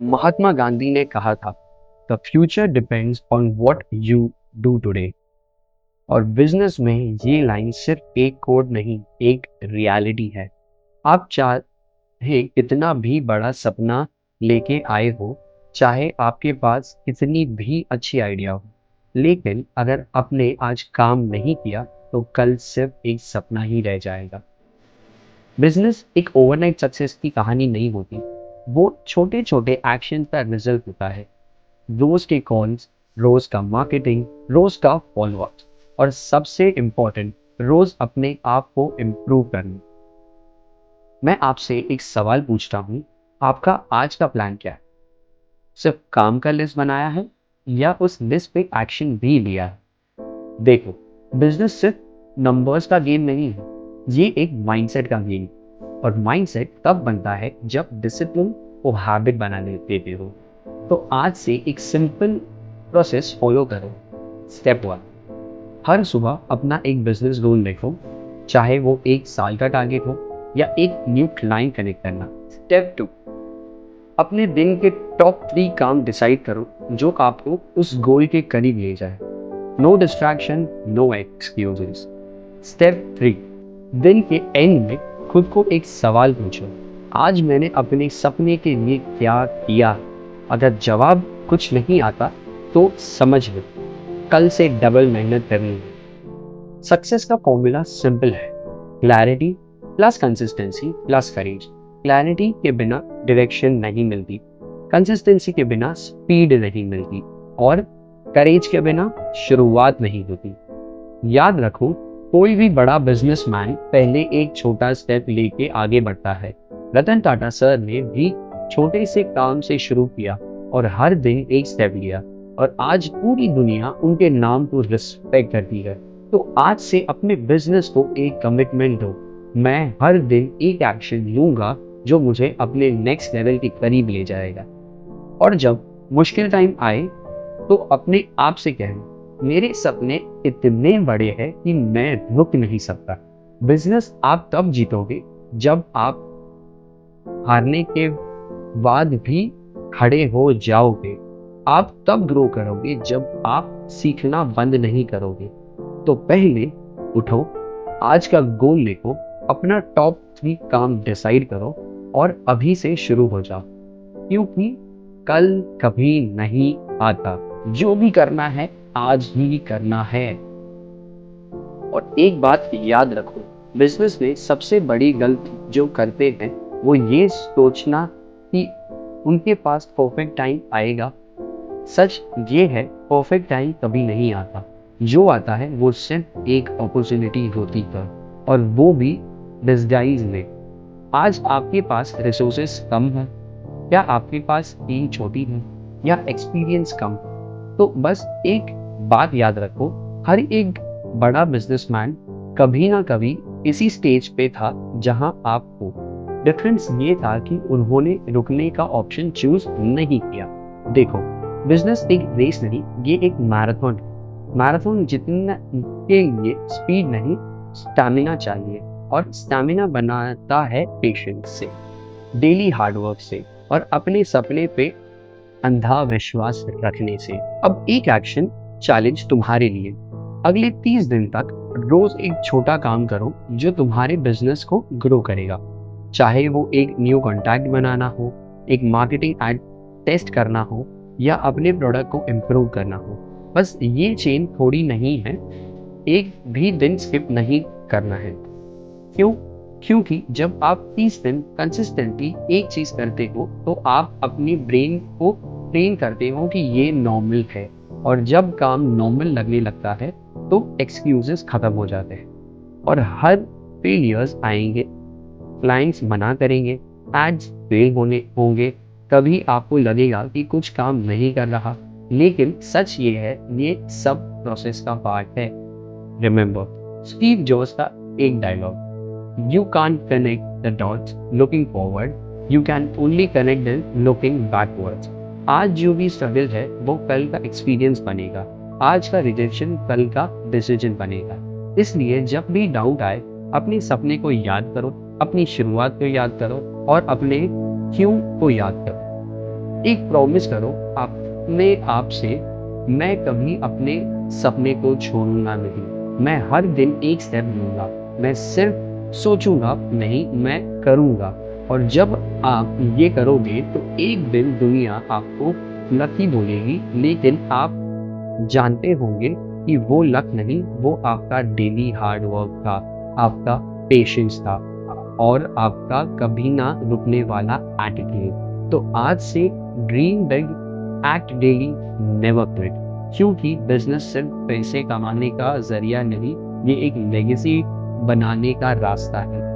महात्मा गांधी ने कहा था, the future depends on what you do today. और बिजनेस में ये लाइन सिर्फ एक कोड नहीं, एक रियलिटी है। आप चाहे कितना भी बड़ा सपना लेके आए हो, चाहे आपके पास कितनी भी अच्छी आइडिया हो, लेकिन अगर आपने आज काम नहीं किया तो कल सिर्फ एक सपना ही रह जाएगा। बिजनेस एक ओवरनाइट सक्सेस की कहानी नहीं होती, वो छोटे छोटे एक्शन का रिजल्ट होता है। रोज के कॉल्स, रोज का मार्केटिंग, रोज का फॉलोअप, और सबसे इम्पोर्टेंट, रोज अपने आप को इम्प्रूव करना। मैं आपसे एक सवाल पूछता हूँ, आपका आज का प्लान क्या है? सिर्फ काम का लिस्ट बनाया है या उस लिस्ट पे एक्शन भी लिया है? देखो, बिजनेस सिर्फ नंबर्स का गेम नहीं है, ये एक माइंडसेट का गेम। और माइंडसेट तब बनता है जब डिसिप्लिन को हैबिट बना देते हो। तो आज से एक सिंपल प्रोसेस फॉलो करो। स्टेप 1, हर सुबह अपना एक बिजनेस गोल लिखो, चाहे वो 1 साल का टारगेट हो या एक न्यू क्लाइंट कनेक्ट करना। स्टेप 2, अपने दिन के टॉप 3 काम डिसाइड करो जो आपको उस गोल के करीब ले जाए। No distraction, no excuses. Step 3, दिन के एंड में खुद को एक सवाल पूछो, आज मैंने अपने सपने के लिए क्या किया? अगर जवाब कुछ नहीं आता तो समझ लो, कल से डबल मेहनत करनी है। सक्सेस का फॉर्मूला सिंपल है, क्लैरिटी प्लस कंसिस्टेंसी प्लस करेज। क्लैरिटी के बिना डायरेक्शन नहीं मिलती, कंसिस्टेंसी के बिना स्पीड नहीं मिलती, और करेज के बिना शुरुआत नहीं होती। याद रखो, कोई भी बड़ा बिजनेसमैन पहले एक छोटा स्टेप लेके आगे बढ़ता है। रतन टाटा सर ने भी छोटे से काम से शुरू किया और हर दिन एक स्टेप लिया, और आज पूरी दुनिया उनके नाम को रिस्पेक्ट करती है। तो आज से अपने बिजनेस को एक कमिटमेंट दो, मैं हर दिन एक एक्शन लूंगा जो मुझे अपने नेक्स्ट लेवल के करीब ले जाएगा। और जब मुश्किल टाइम आए तो अपने आप से कहें, मेरे सपने इतने बड़े हैं कि मैं रुक नहीं सकता। बिजनेस आप तब जीतोगे जब आप हारने के बाद भी खड़े हो जाओगे। आप तब ग्रो करोगे जब आप सीखना बंद नहीं करोगे। तो पहले उठो, आज का गोल लिखो, अपना टॉप 3 काम डिसाइड करो और अभी से शुरू हो जाओ, क्योंकि कल कभी नहीं आता। जो भी करना है आज ही करना है। और एक बात याद रखो, बिजनेस में सबसे बड़ी गलती जो करते हैं वो ये सोचना कि उनके पास परफेक्ट टाइम आएगा। सच ये है, परफेक्ट टाइम कभी नहीं आता। जो आता है वो सिर्फ एक अपॉर्चुनिटी होती है, और वो भी डिस्गाइज में। आज आपके पास रिसोर्सेस कम है, या आपके पास टीम छोटी है, या एक्सपीरियंस कम, तो बस एक बात याद रखो, हर एक बड़ा बिजनेसमैन कभी ना कभी इसी स्टेज पे था जहां आप हो। डिफरेंस ये था कि उन्होंने रुकने का ऑप्शन चूज नहीं किया। देखो, बिजनेस एक रेस नहीं, ये एक मैराथन है। मैराथन जितना के लिए स्पीड नहीं, स्टैमिना चाहिए, और स्टैमिना बनाता है पेशेंस से, डेली हार्डवर्क से, और अपने सपने पे अंधा विश्वास रखने से। अब एक एक्शन चैलेंज तुम्हारे लिए, अगले 30 दिन तक रोज एक छोटा काम करो जो तुम्हारे बिजनेस को ग्रो करेगा। चाहे वो एक न्यू कॉन्टैक्ट बनाना हो, एक मार्केटिंग एड टेस्ट करना हो, या अपने प्रोडक्ट को इम्प्रूव करना हो। बस ये चेन थोड़ी नहीं है, एक भी दिन स्किप नहीं करना है। क्यों? क्योंकि जब आप 30 दिन कंसिस्टेंटली एक चीज करते हो तो आप अपनी ब्रेन को ट्रेन करते हो कि ये नॉर्मल है। और जब काम नॉर्मल लगने लगता है तो एक्सक्यूजेस खत्म हो जाते हैं, और हर फेलियर्स आएंगे, क्लाइंट्स मना करेंगे, एड्स फेल होने होंगे, कभी आपको लगेगा कि कुछ काम नहीं कर रहा, लेकिन सच ये है, ये सब प्रोसेस का पार्ट है। रिमेंबर स्टीव जॉब्स का एक dialogue, You can't connect the dots looking forward, you can only connect them looking backwards. आज जो भी स्ट्रगल है वो कल का एक्सपीरियंस बनेगा, आज का रिजेक्शन कल का डिसीजन बनेगा। इसलिए जब भी डाउट आए, अपने सपने को याद करो, अपनी शुरुआत को याद करो, और अपने क्यों को याद करो। एक प्रॉमिस करो अपने आप से, मैं कभी अपने सपने को छोड़ूंगा नहीं, मैं हर दिन एक स्टेप लूंगा, मैं सिर्फ सोचूंगा नहीं, मैं करूंगा। और जब आप ये करोगे तो एक दिन दुनिया आपको लकी बोलेगी, लेकिन आप जानते होंगे कि वो लक नहीं, वो आपका डेली हार्ड वर्क था, आपका पेशेंस था और आपका कभी ना रुकने वाला एटीट्यूड। तो आज से dream big, act daily, never quit. क्योंकि बिजनेस सिर्फ पैसे कमाने का जरिया नहीं, ये एक लेगेसी बनाने का रास्ता है।